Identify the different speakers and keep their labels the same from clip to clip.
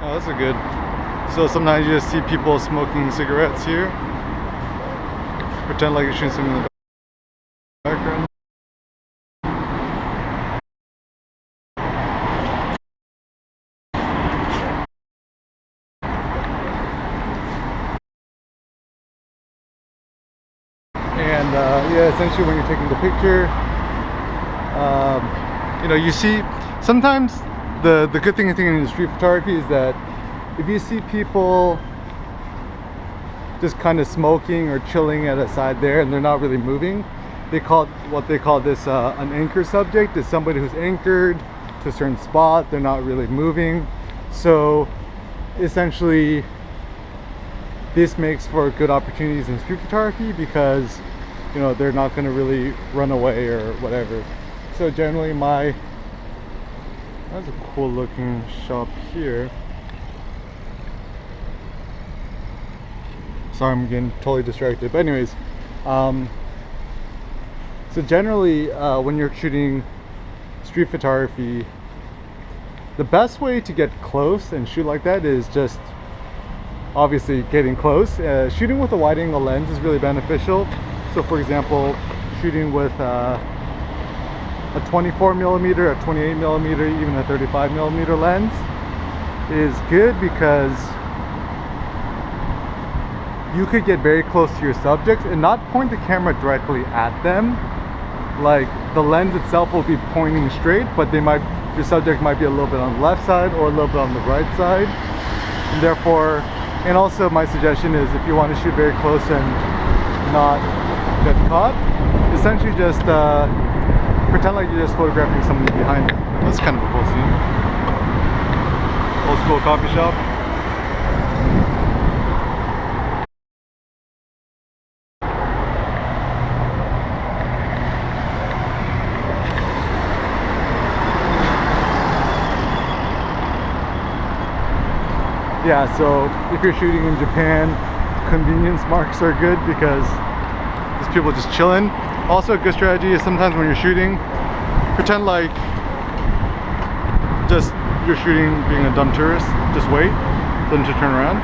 Speaker 1: Oh, that's a good. So sometimes you just see people smoking cigarettes here. Pretend like you're shooting something in the background. And yeah, essentially when you're taking the picture, you know, you see sometimes the good thing in street photography is that if you see people just kind of smoking or chilling at a side there and they're not really moving, they call what they call this an anchor subject. Is somebody who's anchored to a certain spot, they're not really moving. So essentially this makes for good opportunities in street photography because, you know, they're not going to really run away or whatever. So generally that's a cool looking shop here. Sorry, I'm getting totally distracted, but anyways, so generally when you're shooting street photography, the best way to get close and shoot like that is just obviously getting close. Shooting with a wide angle lens is really beneficial. So for example, shooting with a 24mm, a 28mm, even a 35mm lens is good because you could get very close to your subjects and not point the camera directly at them. Like the lens itself will be pointing straight, but your subject might be a little bit on the left side or a little bit on the right side. And therefore, and also my suggestion is if you want to shoot very close and not get caught, essentially just pretend like you're just photographing someone behind you. That's kind of a cool scene. Old school coffee shop. Yeah, so if you're shooting in Japan, convenience marks are good because there's people just chilling. Also a good strategy is sometimes when you're shooting, pretend like just you're shooting being a dumb tourist, just wait for them to turn around.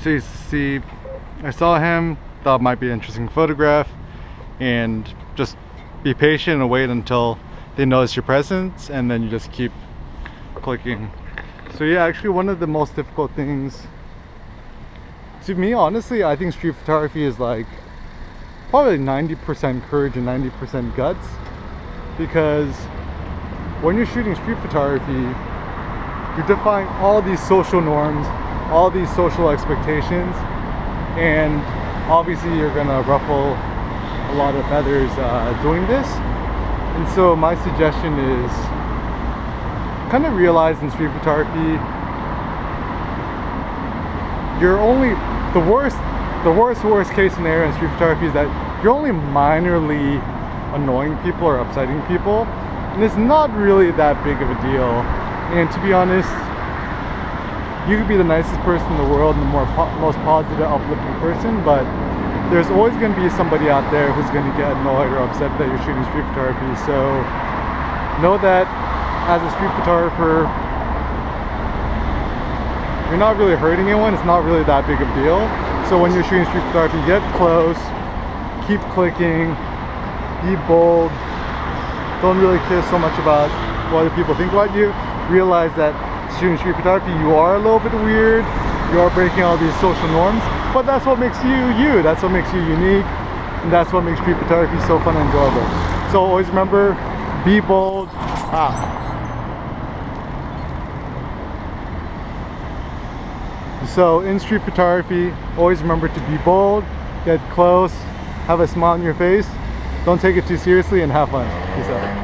Speaker 1: So you see, I saw him, thought it might be an interesting photograph, and just be patient and wait until they notice your presence, and then you just keep clicking. So yeah, actually one of the most difficult things to me, honestly, I think street photography is like probably 90% courage and 90% guts, because when you're shooting street photography, you're defying all these social norms, all these social expectations, and obviously you're gonna ruffle a lot of feathers doing this. And so my suggestion is kind of realize in street photography, you're only the worst case scenario in street photography is that you're only minorly annoying people or upsetting people, and it's not really that big of a deal. And to be honest, you could be the nicest person in the world and the most positive, uplifting person, but there's always going to be somebody out there who's going to get annoyed or upset that you're shooting street photography. So know that as a street photographer, you're not really hurting anyone. It's not really that big of a deal. So when you're shooting street photography, get close, keep clicking, be bold. Don't really care so much about what other people think about you. Realize that shooting street photography, you are a little bit weird, you are breaking all these social norms, but that's what makes you you, that's what makes you unique, and that's what makes street photography so fun and enjoyable. So always remember, be bold. So in street photography, always remember to be bold, get close, have a smile on your face, don't take it too seriously, and have fun. Peace out.